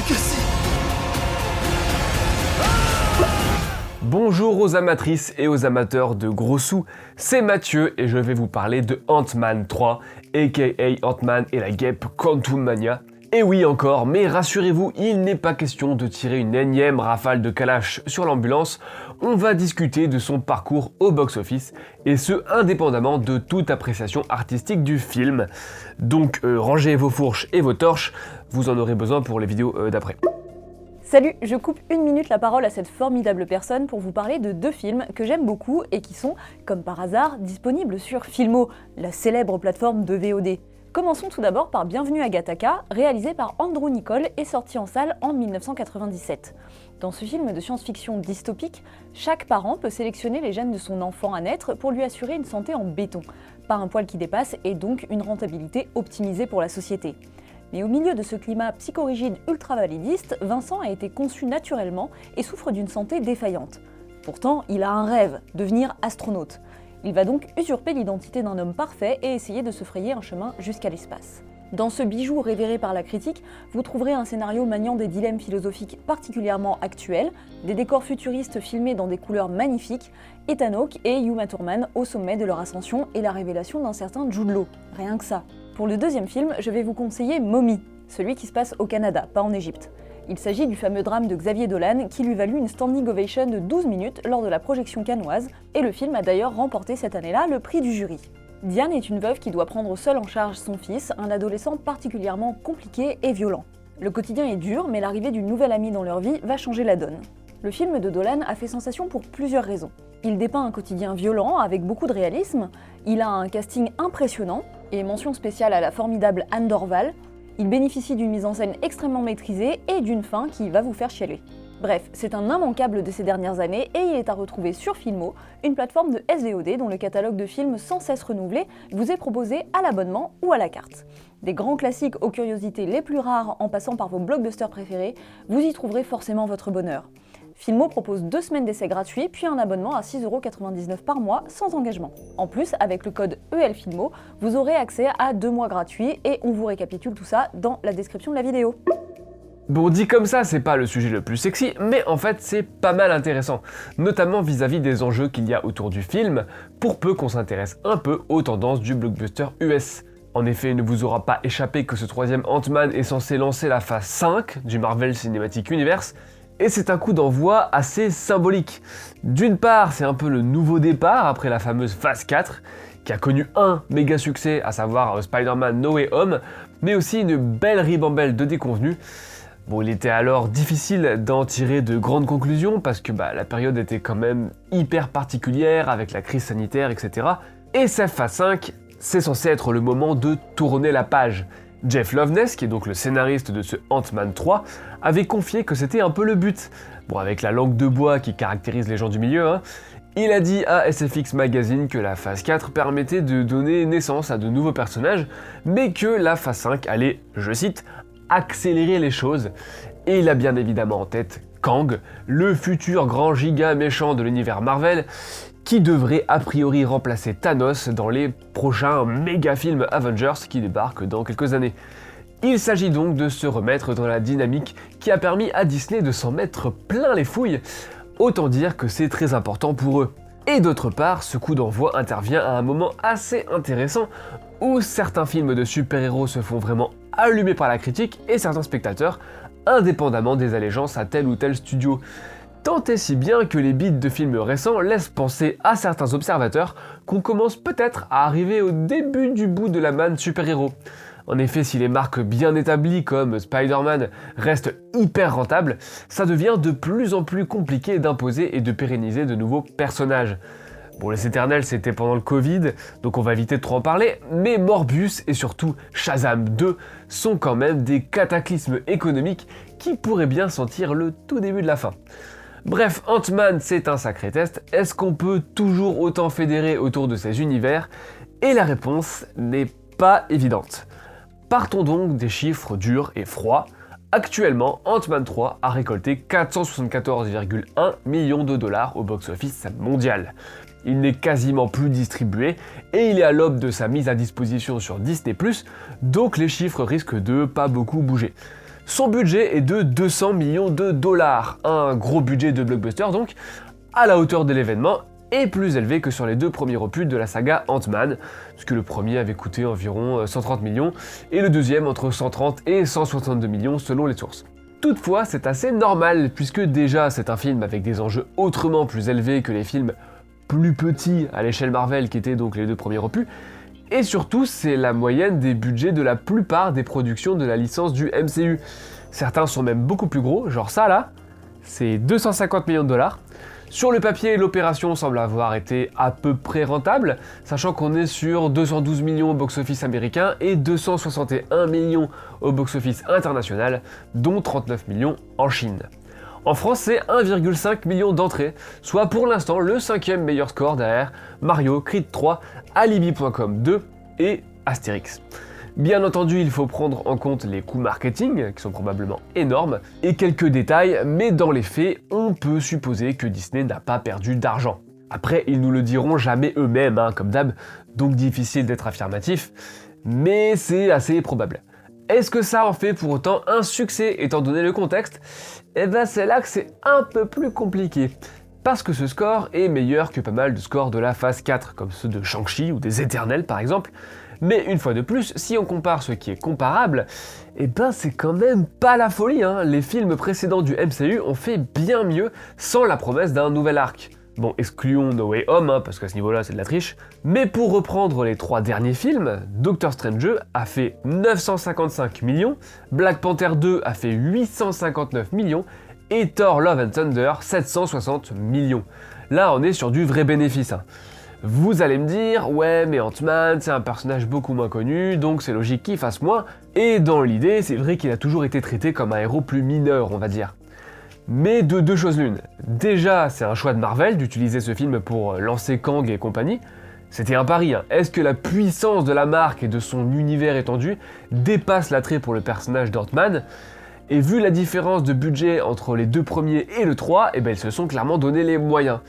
Agassi. Bonjour aux amatrices et aux amateurs de gros sous, c'est Mathieu et je vais vous parler de Ant-Man 3, aka Ant-Man et la guêpe Quantum Mania. Et oui encore, mais rassurez-vous, il n'est pas question de tirer une énième rafale de Kalash sur l'ambulance, on va discuter de son parcours au box-office, et ce indépendamment de toute appréciation artistique du film. Donc rangez vos fourches et vos torches, vous en aurez besoin pour les vidéos d'après. Salut, je coupe une minute la parole à cette formidable personne pour vous parler de deux films que j'aime beaucoup et qui sont, comme par hasard, disponibles sur Filmo, la célèbre plateforme de VOD. Commençons tout d'abord par Bienvenue à Gattaca, réalisé par Andrew Niccol et sorti en salle en 1997. Dans ce film de science-fiction dystopique, chaque parent peut sélectionner les gènes de son enfant à naître pour lui assurer une santé en béton, pas un poil qui dépasse et donc une rentabilité optimisée pour la société. Mais au milieu de ce climat psychorigide ultra-validiste, Vincent a été conçu naturellement et souffre d'une santé défaillante. Pourtant, il a un rêve, devenir astronaute. Il va donc usurper l'identité d'un homme parfait et essayer de se frayer un chemin jusqu'à l'espace. Dans ce bijou révéré par la critique, vous trouverez un scénario maniant des dilemmes philosophiques particulièrement actuels, des décors futuristes filmés dans des couleurs magnifiques, Ethan Hawke et Uma Thurman au sommet de leur ascension et la révélation d'un certain Jude Law. Rien que ça. Pour le deuxième film, je vais vous conseiller Mommy, celui qui se passe au Canada, pas en Égypte. Il s'agit du fameux drame de Xavier Dolan qui lui valut une standing ovation de 12 minutes lors de la projection cannoise, et le film a d'ailleurs remporté cette année-là le prix du jury. Diane est une veuve qui doit prendre seule en charge son fils, un adolescent particulièrement compliqué et violent. Le quotidien est dur, mais l'arrivée d'une nouvelle amie dans leur vie va changer la donne. Le film de Dolan a fait sensation pour plusieurs raisons. Il dépeint un quotidien violent avec beaucoup de réalisme, il a un casting impressionnant, et mention spéciale à la formidable Anne Dorval, il bénéficie d'une mise en scène extrêmement maîtrisée et d'une fin qui va vous faire chialer. Bref, c'est un immanquable de ces dernières années et il est à retrouver sur Filmo, une plateforme de SVOD dont le catalogue de films sans cesse renouvelé vous est proposé à l'abonnement ou à la carte. Des grands classiques aux curiosités les plus rares en passant par vos blockbusters préférés, vous y trouverez forcément votre bonheur. Filmo propose 2 semaines d'essai gratuits, puis un abonnement à 6,99€ par mois sans engagement. En plus, avec le code ELFILMO, vous aurez accès à 2 mois gratuits et on vous récapitule tout ça dans la description de la vidéo. Bon, dit comme ça, c'est pas le sujet le plus sexy, mais en fait c'est pas mal intéressant, notamment vis-à-vis des enjeux qu'il y a autour du film, pour peu qu'on s'intéresse un peu aux tendances du blockbuster US. En effet, il ne vous aura pas échappé que ce troisième Ant-Man est censé lancer la phase 5 du Marvel Cinematic Universe, et c'est un coup d'envoi assez symbolique. D'une part, c'est un peu le nouveau départ après la fameuse phase 4, qui a connu un méga succès, à savoir Spider-Man No Way Home, mais aussi une belle ribambelle de déconvenus. Bon, il était alors difficile d'en tirer de grandes conclusions, parce que la période était quand même hyper particulière, avec la crise sanitaire, etc. Et cette phase 5, c'est censé être le moment de tourner la page. Jeff Loveness, qui est donc le scénariste de ce Ant-Man 3, avait confié que c'était un peu le but. Bon, avec la langue de bois qui caractérise les gens du milieu, il a dit à SFX Magazine que la phase 4 permettait de donner naissance à de nouveaux personnages, mais que la phase 5 allait, je cite, accélérer les choses. Et il a bien évidemment en tête Kang, le futur grand giga méchant de l'univers Marvel, qui devrait a priori remplacer Thanos dans les prochains méga films Avengers qui débarquent dans quelques années. Il s'agit donc de se remettre dans la dynamique qui a permis à Disney de s'en mettre plein les fouilles, autant dire que c'est très important pour eux. Et d'autre part, ce coup d'envoi intervient à un moment assez intéressant où certains films de super-héros se font vraiment allumer par la critique et certains spectateurs, indépendamment des allégeances à tel ou tel studio. Tant et si bien que les beats de films récents laissent penser à certains observateurs qu'on commence peut-être à arriver au début du bout de la manne super-héros. En effet, si les marques bien établies comme Spider-Man restent hyper rentables, ça devient de plus en plus compliqué d'imposer et de pérenniser de nouveaux personnages. Bon, les éternels c'était pendant le Covid, donc on va éviter de trop en parler, mais Morbius et surtout Shazam 2 sont quand même des cataclysmes économiques qui pourraient bien sentir le tout début de la fin. Bref, Ant-Man c'est un sacré test, est-ce qu'on peut toujours autant fédérer autour de ces univers? Et la réponse n'est pas évidente. Partons donc des chiffres durs et froids. Actuellement, Ant-Man 3 a récolté 474,1 millions de dollars au box-office mondial. Il n'est quasiment plus distribué et il est à l'aube de sa mise à disposition sur Disney+, donc les chiffres risquent de pas beaucoup bouger. Son budget est de 200 millions de dollars, un gros budget de blockbuster donc, à la hauteur de l'événement, et plus élevé que sur les 2 premiers opus de la saga Ant-Man, puisque le premier avait coûté environ 130 millions, et le deuxième entre 130 et 162 millions selon les sources. Toutefois, c'est assez normal, puisque déjà c'est un film avec des enjeux autrement plus élevés que les films plus petits à l'échelle Marvel qui étaient donc les 2 premiers opus, et surtout c'est la moyenne des budgets de la plupart des productions de la licence du MCU. Certains sont même beaucoup plus gros, genre ça là, c'est 250 millions de dollars. Sur le papier, l'opération semble avoir été à peu près rentable, sachant qu'on est sur 212 millions au box-office américain et 261 millions au box-office international, dont 39 millions en Chine. En France, c'est 1,5 million d'entrées, soit pour l'instant le 5e meilleur score derrière Mario, Creed 3, Alibi.com 2 et Astérix. Bien entendu, il faut prendre en compte les coûts marketing, qui sont probablement énormes, et quelques détails, mais dans les faits, on peut supposer que Disney n'a pas perdu d'argent. Après, ils nous le diront jamais eux-mêmes, comme d'hab, donc difficile d'être affirmatif, mais c'est assez probable. Est-ce que ça en fait pour autant un succès étant donné le contexte ? Eh ben c'est là que c'est un peu plus compliqué. Parce que ce score est meilleur que pas mal de scores de la phase 4, comme ceux de Shang-Chi ou des Éternels par exemple. Mais une fois de plus, si on compare ce qui est comparable, eh ben c'est quand même pas la folie. Les films précédents du MCU ont fait bien mieux sans la promesse d'un nouvel arc. Bon, excluons No Way Home, parce qu'à ce niveau-là, c'est de la triche. Mais pour reprendre les 3 derniers films, Doctor Strange a fait 955 millions, Black Panther 2 a fait 859 millions, et Thor Love and Thunder 760 millions. Là, on est sur du vrai bénéfice. Vous allez me dire, ouais, mais Ant-Man, c'est un personnage beaucoup moins connu, donc c'est logique qu'il fasse moins, et dans l'idée, c'est vrai qu'il a toujours été traité comme un héros plus mineur, on va dire. Mais de 2 choses l'une. Déjà, c'est un choix de Marvel d'utiliser ce film pour lancer Kang et compagnie. C'était un pari. Est-ce que la puissance de la marque et de son univers étendu dépasse l'attrait pour le personnage d'Ant-Man ? Et vu la différence de budget entre les 2 premiers et le 3, eh ben ils se sont clairement donné les moyens.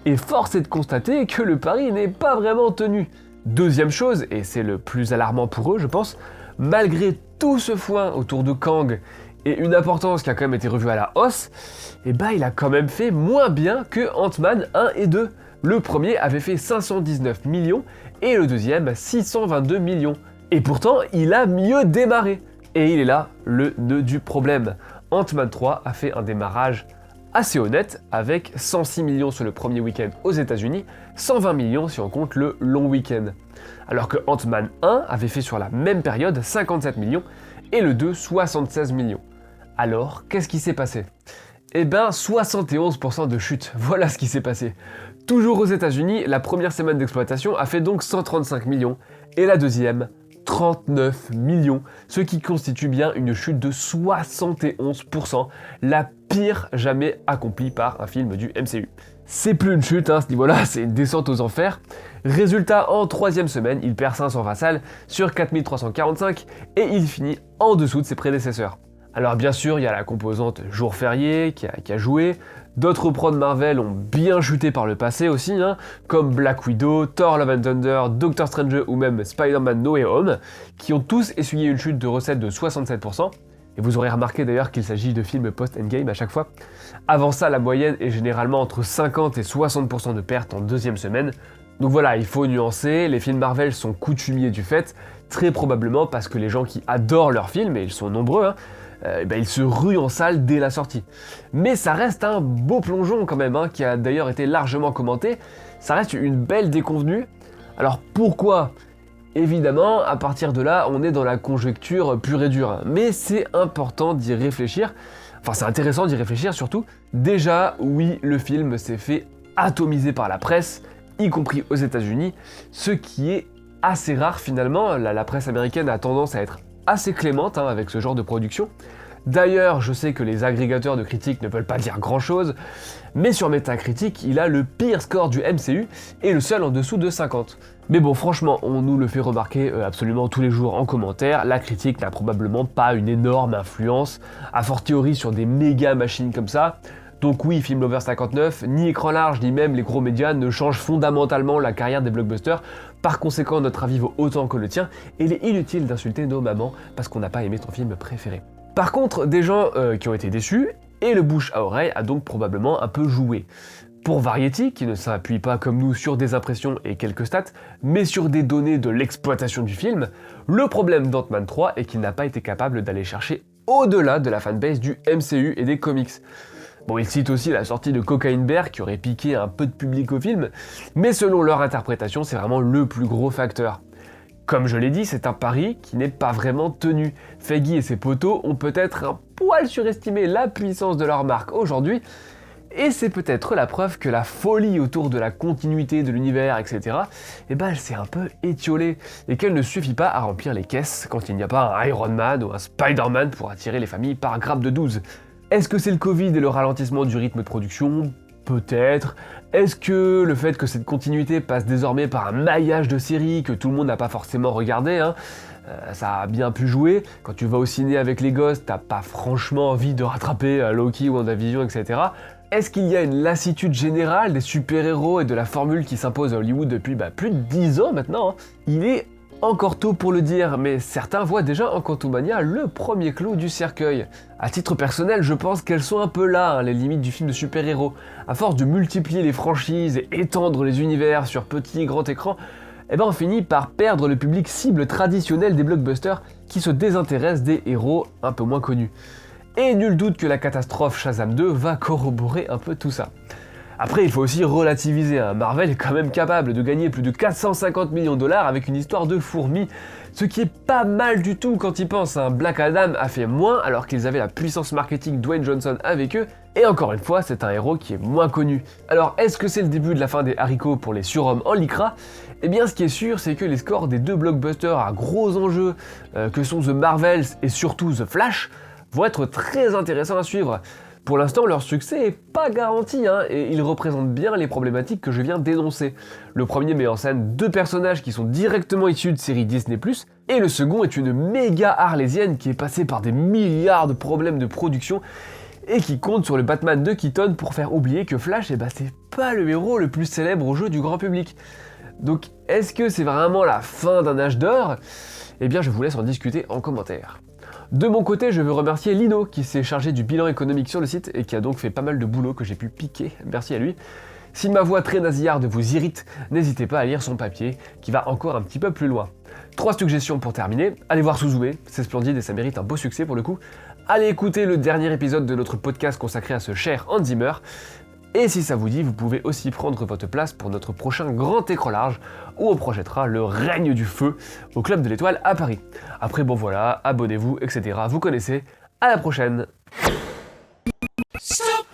Et force est de constater que le pari n'est pas vraiment tenu. Deuxième chose, et c'est le plus alarmant pour eux je pense, malgré tout ce foin autour de Kang et une importance qui a quand même été revue à la hausse, eh ben il a quand même fait moins bien que Ant-Man 1 et 2. Le premier avait fait 519 millions et le deuxième 622 millions. Et pourtant, il a mieux démarré. Et il est là le nœud du problème. Ant-Man 3 a fait un démarrage assez honnête avec 106 millions sur le premier week-end aux États-Unis, 120 millions si on compte le long week-end. Alors que Ant-Man 1 avait fait sur la même période 57 millions et le 2 76 millions. Alors, qu'est-ce qui s'est passé ? Eh ben, 71% de chute, voilà ce qui s'est passé. Toujours aux États-Unis, la première semaine d'exploitation a fait donc 135 millions et la deuxième 39 millions, ce qui constitue bien une chute de 71%, la pire jamais accomplie par un film du MCU. C'est plus une chute à ce niveau-là, c'est une descente aux enfers. Résultat, en 3e semaine, il perd 520 salles sur 4345 et il finit en dessous de ses prédécesseurs. Alors bien sûr, il y a la composante jour férié qui a joué, d'autres prods Marvel ont bien chuté par le passé aussi, comme Black Widow, Thor Love and Thunder, Doctor Strange ou même Spider-Man No Way Home, qui ont tous essuyé une chute de recettes de 67%, et vous aurez remarqué d'ailleurs qu'il s'agit de films post-endgame à chaque fois. Avant ça, la moyenne est généralement entre 50 et 60% de pertes en 2e semaine, donc voilà, il faut nuancer, les films Marvel sont coutumiers du fait, très probablement parce que les gens qui adorent leurs films, et ils sont nombreux, ils se ruent en salle dès la sortie. Mais ça reste un beau plongeon quand même, qui a d'ailleurs été largement commenté, ça reste une belle déconvenue. Alors pourquoi ? Évidemment, à partir de là, on est dans la conjecture pure et dure, mais c'est important d'y réfléchir, enfin c'est intéressant d'y réfléchir surtout. Déjà, oui, le film s'est fait atomiser par la presse, y compris aux États-Unis, ce qui est assez rare finalement. La presse américaine a tendance à être assez clémente avec ce genre de production. D'ailleurs, je sais que les agrégateurs de critiques ne veulent pas dire grand chose, mais sur Metacritic, il a le pire score du MCU et le seul en dessous de 50. Mais bon, franchement, on nous le fait remarquer absolument tous les jours en commentaire, la critique n'a probablement pas une énorme influence, a fortiori sur des méga machines comme ça. Donc oui, Film Lover 59, ni écran large, ni même les gros médias ne changent fondamentalement la carrière des blockbusters. Par conséquent, notre avis vaut autant que le tien, et il est inutile d'insulter nos mamans parce qu'on n'a pas aimé ton film préféré. Par contre, des gens qui ont été déçus, et le bouche à oreille a donc probablement un peu joué. Pour Variety, qui ne s'appuie pas comme nous sur des impressions et quelques stats, mais sur des données de l'exploitation du film, le problème d'Ant-Man 3 est qu'il n'a pas été capable d'aller chercher au-delà de la fanbase du MCU et des comics. Bon, il cite aussi la sortie de Cocaine Bear qui aurait piqué un peu de public au film, mais selon leur interprétation, c'est vraiment le plus gros facteur. Comme je l'ai dit, c'est un pari qui n'est pas vraiment tenu. Feige et ses potos ont peut-être un poil surestimé la puissance de leur marque aujourd'hui, et c'est peut-être la preuve que la folie autour de la continuité de l'univers, etc., elle s'est un peu étiolée, et qu'elle ne suffit pas à remplir les caisses quand il n'y a pas un Iron Man ou un Spider-Man pour attirer les familles par grappe de 12. Est-ce que c'est le Covid et le ralentissement du rythme de production ? Peut-être. Est-ce que le fait que cette continuité passe désormais par un maillage de séries que tout le monde n'a pas forcément regardé, ça a bien pu jouer. Quand tu vas au ciné avec les gosses, t'as pas franchement envie de rattraper Loki, WandaVision, etc. Est-ce qu'il y a une lassitude générale des super-héros et de la formule qui s'impose à Hollywood depuis plus de 10 ans maintenant ? Il est encore tôt pour le dire, mais certains voient déjà en Quantumania le premier clou du cercueil. À titre personnel, je pense qu'elles sont un peu là, les limites du film de super-héros. À force de multiplier les franchises et étendre les univers sur petit et grand écran, on finit par perdre le public cible traditionnel des blockbusters qui se désintéressent des héros un peu moins connus. Et nul doute que la catastrophe Shazam 2 va corroborer un peu tout ça. Après, il faut aussi relativiser, Marvel est quand même capable de gagner plus de 450 millions de dollars avec une histoire de fourmis, ce qui est pas mal du tout quand ils pensent. Black Adam a fait moins alors qu'ils avaient la puissance marketing Dwayne Johnson avec eux, et encore une fois, c'est un héros qui est moins connu. Alors, est-ce que c'est le début de la fin des haricots pour les surhommes en lycra ? Ce qui est sûr, c'est que les scores des deux blockbusters à gros enjeux que sont The Marvels et surtout The Flash vont être très intéressants à suivre. Pour l'instant, leur succès est pas garanti, et ils représentent bien les problématiques que je viens d'énoncer. Le premier met en scène deux personnages qui sont directement issus de séries Disney+, et le second est une méga arlésienne qui est passée par des milliards de problèmes de production et qui compte sur le Batman de Keaton pour faire oublier que Flash, c'est pas le héros le plus célèbre au jeu du grand public. Donc, est-ce que c'est vraiment la fin d'un âge d'or ? Je vous laisse en discuter en commentaire. De mon côté, je veux remercier Lino qui s'est chargé du bilan économique sur le site et qui a donc fait pas mal de boulot que j'ai pu piquer, merci à lui. Si ma voix très nasillarde vous irrite, n'hésitez pas à lire son papier qui va encore un petit peu plus loin. 3 suggestions pour terminer, allez voir Suzume, c'est splendide et ça mérite un beau succès pour le coup. Allez écouter le dernier épisode de notre podcast consacré à ce cher Hans Zimmer. Et si ça vous dit, vous pouvez aussi prendre votre place pour notre prochain grand écran large où on projettera le règne du feu au Club de l'Étoile à Paris. Après abonnez-vous, etc. Vous connaissez, à la prochaine. Stop.